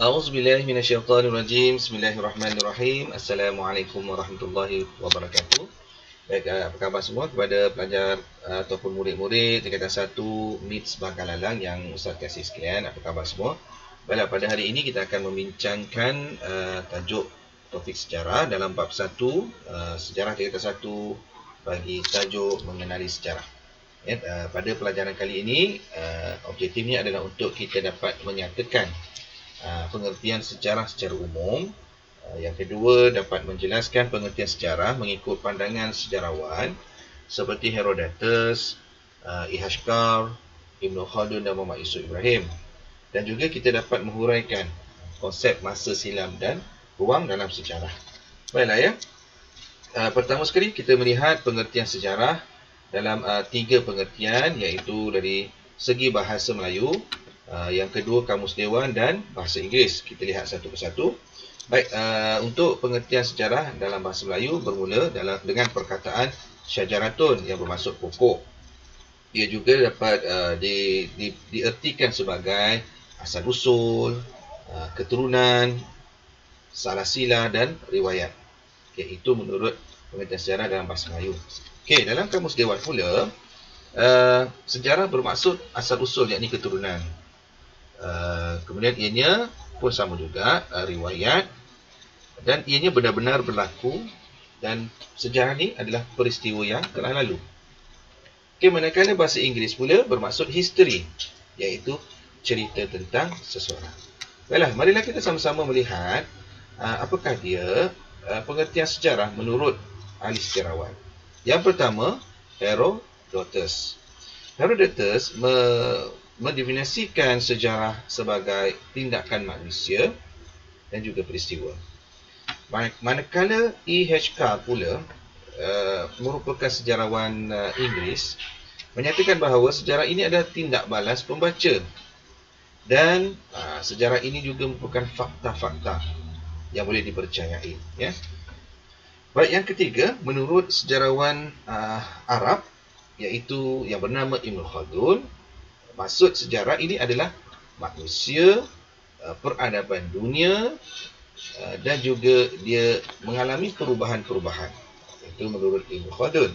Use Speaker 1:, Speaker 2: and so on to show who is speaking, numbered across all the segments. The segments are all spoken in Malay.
Speaker 1: A'udzubillahi minasyaitonirrajim. Bismillahirrahmanirrahim. Assalamualaikum warahmatullahi wabarakatuh. Baik, apa khabar semua kepada pelajar ataupun murid-murid tingkatan 1 MITS Bangkalalang yang Ustaz kasih sekalian. Apa khabar semua? Baiklah, pada hari ini kita akan membincangkan tajuk topik sejarah dalam bab 1, sejarah tingkatan 1 bagi tajuk mengenali sejarah. Pada pelajaran kali ini, objektifnya adalah untuk kita dapat menyatakan pengertian sejarah secara umum. Yang kedua, dapat menjelaskan pengertian sejarah mengikut pandangan sejarawan seperti Herodotus, Ihashkar, Ibn Khaldun dan Muhammad Yusuf Ibrahim. Dan juga kita dapat menghuraikan konsep masa silam dan ruang dalam sejarah. Baiklah ya. Pertama sekali kita melihat pengertian sejarah dalam 3 pengertian, iaitu dari segi bahasa Melayu, yang kedua Kamus Dewan dan bahasa Inggeris. Kita lihat satu persatu. Baik, untuk pengertian sejarah dalam bahasa Melayu bermula dengan perkataan syajaratun yang bermaksud pokok. Ia juga dapat diertikan sebagai asal usul, keturunan, salasila dan riwayat. Okey, itu menurut pengertian sejarah dalam bahasa Melayu. Okey, dalam Kamus Dewan pula, sejarah bermaksud asal usul, yakni keturunan. Kemudian ianya pun sama juga, riwayat, dan ianya benar-benar berlaku, dan sejarah ni adalah peristiwa yang telah lalu. Okey, manakala bahasa Inggeris pula bermaksud history, iaitu cerita tentang seseorang. Baiklah, marilah kita sama-sama melihat apakah dia pengertian sejarah menurut ahli sejarawan. Yang pertama, Herodotus. Herodotus mendefinisikan sejarah sebagai tindakan manusia dan juga peristiwa. Manakala E.H. Carr pula merupakan sejarawan Inggeris, menyatakan bahawa sejarah ini adalah tindak balas pembaca, dan sejarah ini juga merupakan fakta-fakta yang boleh dipercayai, ya. Baik, yang ketiga, menurut sejarawan Arab, iaitu yang bernama Ibn Khaldun, maksud sejarah ini adalah manusia, peradaban dunia, dan juga dia mengalami perubahan-perubahan. Itu menurut Ibn Khaldun.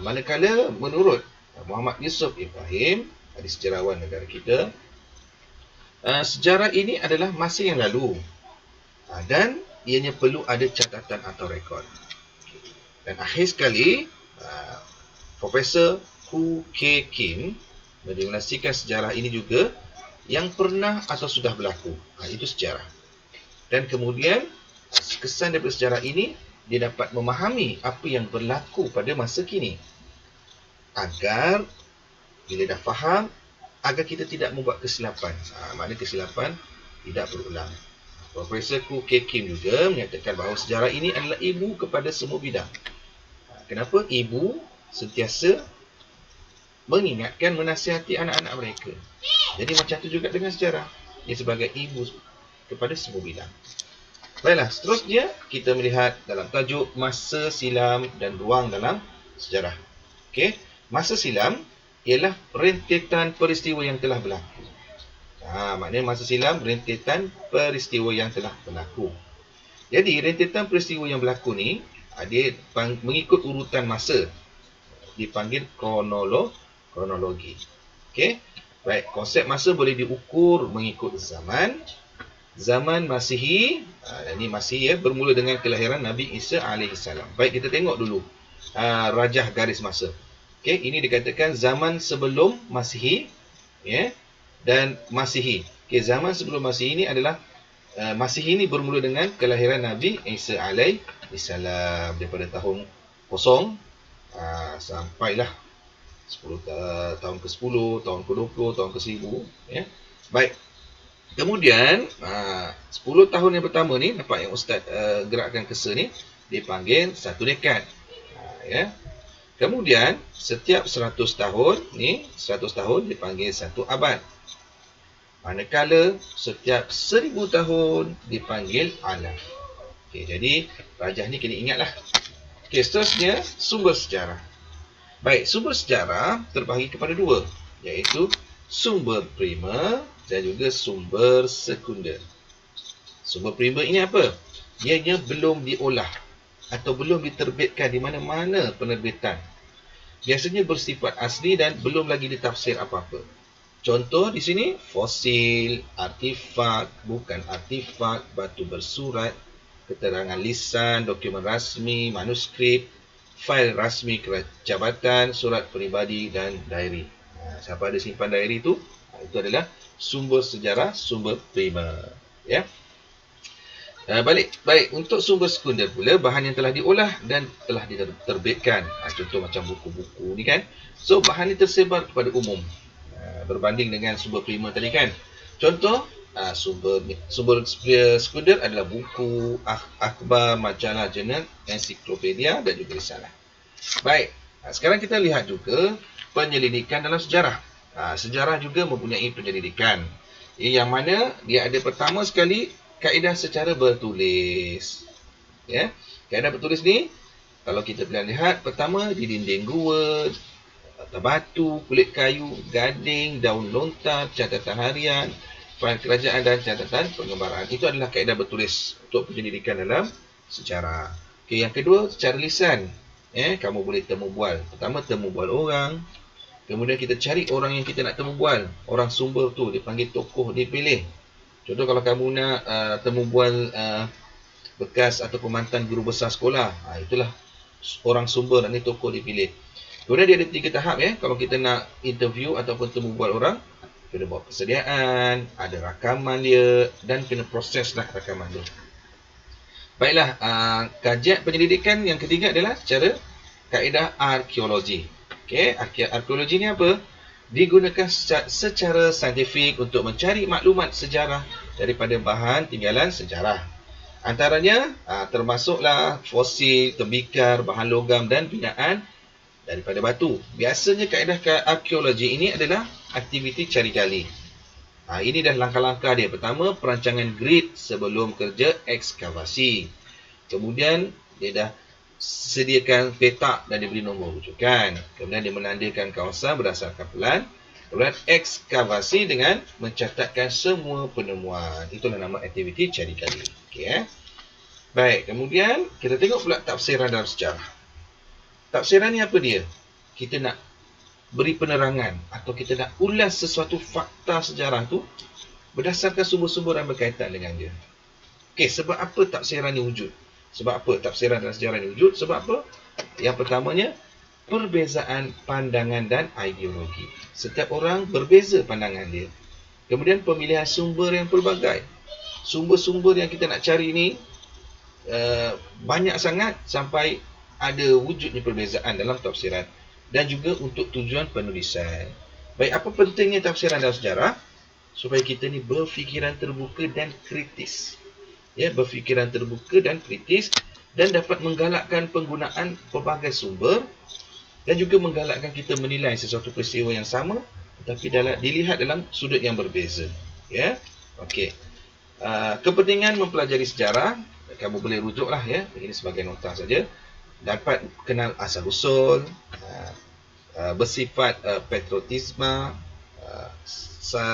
Speaker 1: Manakala menurut Muhammad Yusuf Ibrahim, ahli sejarawan negara kita, sejarah ini adalah masa yang lalu, dan ianya perlu ada catatan atau rekod. Dan akhir sekali, Profesor Hu K. Kim mendefinisikan sejarah ini juga yang pernah atau sudah berlaku. Itu sejarah. Dan kemudian, kesan daripada sejarah ini, dia dapat memahami apa yang berlaku pada masa kini, agar bila dah faham, agar kita tidak membuat kesilapan. Maknanya kesilapan tidak berulang. Profesor Ku K. Kim juga menyatakan bahawa sejarah ini adalah ibu kepada semua bidang. Kenapa? Ibu sentiasa mengingatkan, menasihati anak-anak mereka. Jadi macam tu juga dengan sejarah. Ia sebagai ibu kepada semua bidang. Baiklah, seterusnya kita melihat dalam tajuk masa silam dan ruang dalam sejarah. Okey, masa silam ialah rentetan peristiwa yang telah berlaku. Maknanya masa silam rentetan peristiwa yang telah berlaku. Jadi rentetan peristiwa yang berlaku ni, dia mengikut urutan masa, dipanggil kronologi. Okey. Baik, konsep masa boleh diukur mengikut zaman. Zaman Masihi, ini Masihi ya, bermula dengan kelahiran Nabi Isa AS. Baik, kita tengok dulu rajah garis masa. Okey, ini dikatakan zaman sebelum Masihi, ya, dan Masihi. Okey, zaman sebelum Masihi ini adalah Masihi ini bermula dengan kelahiran Nabi Isa AS daripada tahun 0 sampailah 10 tahun ke-10, tahun ke-20, tahun ke-1000, ya. Baik. Kemudian 10 tahun yang pertama ni, nampak yang Ustaz gerakkan kersa ni, dipanggil satu dekad. Ya. Kemudian setiap 100 tahun ni, 100 tahun dipanggil satu abad. Manakala setiap 1000 tahun dipanggil alam. Okey, jadi rajah ni kena ingatlah. Okey, seterusnya sumber sejarah. Baik, sumber sejarah terbahagi kepada 2, iaitu sumber primer dan juga sumber sekunder. Sumber primer ini apa? Ianya belum diolah atau belum diterbitkan di mana-mana penerbitan. Biasanya bersifat asli dan belum lagi ditafsir apa-apa. Contoh di sini, fosil, artifak, bukan artifak, batu bersurat, keterangan lisan, dokumen rasmi, manuskrip, fail rasmi jabatan, surat peribadi dan diary. Siapa ada simpan diary itu? Itu adalah sumber sejarah, sumber primer. Ya. Baik, untuk sumber sekunder pula, bahan yang telah diolah dan telah diterbitkan. Contoh macam buku-buku ni kan. So, bahan ini tersebar kepada umum. Berbanding dengan sumber primer tadi kan. Contoh, sumber sekunder adalah buku, akhbar, majalah, jurnal, ensiklopedia dan juga risalah. Baik, sekarang kita lihat juga penyelidikan dalam sejarah. Sejarah juga mempunyai penyelidikan. Yang mana dia ada pertama sekali kaedah secara bertulis. Ya, kaedah bertulis ni kalau kita boleh lihat, pertama di dinding gua, batu, kulit kayu, gading, daun lontar, catatan harian, fail kerajaan dan catatan pengembaraan. Itu adalah kaedah bertulis untuk penyelidikan dalam sejarah. Okey, yang kedua secara lisan. Kamu boleh temu bual. Pertama temu bual orang. Kemudian kita cari orang yang kita nak temu bual. Orang sumber tu dipanggil tokoh dipilih. Contoh kalau kamu nak temu bual bekas atau mantan guru besar sekolah, itulah orang sumber dan ni tokoh dipilih. Kemudian dia ada 3 tahap ya. Kalau kita nak interview ataupun temu bual orang, kena buat persediaan, ada rakaman dia dan kena proseslah rakaman dia. Baiklah, kajian penyelidikan yang ketiga adalah cara kaedah arkeologi. Okey, arkeologi ni apa? Digunakan secara saintifik untuk mencari maklumat sejarah daripada bahan tinggalan sejarah. Antaranya termasuklah fosil, tembikar, bahan logam dan binaan daripada batu. Biasanya kaedah arkeologi ini adalah aktiviti cari gali. Ini dah langkah-langkah dia. Pertama, perancangan grid sebelum kerja ekskavasi. Kemudian, dia dah sediakan petak dan diberi nombor rujukan. Kemudian, dia menandakan kawasan berdasarkan pelan. Kemudian, ekskavasi dengan mencatatkan semua penemuan. Itulah nama aktiviti cari gali. Okay, Baik, kemudian kita tengok pula tafsiran dalam sejarah. Tafsiran ni apa dia? Kita nak beri penerangan atau kita nak ulas sesuatu fakta sejarah tu berdasarkan sumber-sumber yang berkaitan dengan dia. Okey, sebab apa tafsiran ni wujud? Sebab apa tafsiran dalam sejarah ni wujud? Sebab apa? Yang pertamanya, perbezaan pandangan dan ideologi. Setiap orang berbeza pandangan dia. Kemudian pemilihan sumber yang pelbagai. Sumber-sumber yang kita nak cari ni banyak sangat sampai ada wujudnya perbezaan dalam tafsiran dan juga untuk tujuan penulisan. Baik, apa pentingnya tafsiran dalam sejarah? Supaya kita ni berfikiran terbuka dan kritis. Ya, berfikiran terbuka dan kritis dan dapat menggalakkan penggunaan pelbagai sumber dan juga menggalakkan kita menilai sesuatu peristiwa yang sama tetapi dilihat dalam sudut yang berbeza. Ya. Okey. Kepentingan mempelajari sejarah, kamu boleh rujuklah ya, ini sebagai nota saja. Dapat kenal asal-usul, bersifat patriotisme,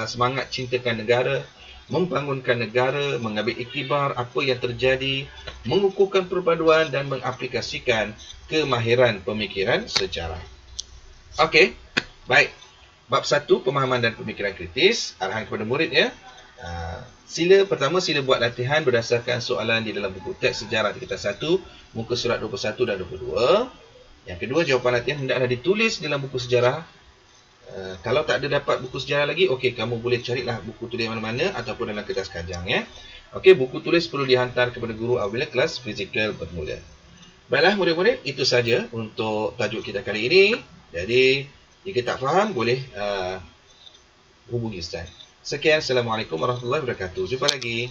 Speaker 1: semangat cintakan negara, membangunkan negara, mengambil iktibar apa yang terjadi, mengukuhkan perpaduan dan mengaplikasikan kemahiran pemikiran sejarah. Okey, baik. Bab 1, pemahaman dan pemikiran kritis, arahan kepada murid ya. Pertama sila buat latihan berdasarkan soalan di dalam buku teks sejarah tingkatan 1, muka surat 21 dan 22. Yang kedua, jawapan latihan hendaklah ditulis dalam buku sejarah. Kalau tak ada dapat buku sejarah lagi, okey, kamu boleh carilah buku tulis mana-mana ataupun dalam kertas kajang ya. Okey, buku tulis perlu dihantar kepada guru apabila kelas fizikal bermula. Baiklah murid-murid, itu saja untuk tajuk kita kali ini. Jadi, jika tak faham boleh hubungi Ustaz. Sekian, Assalamualaikum warahmatullahi wabarakatuh. Jumpa lagi.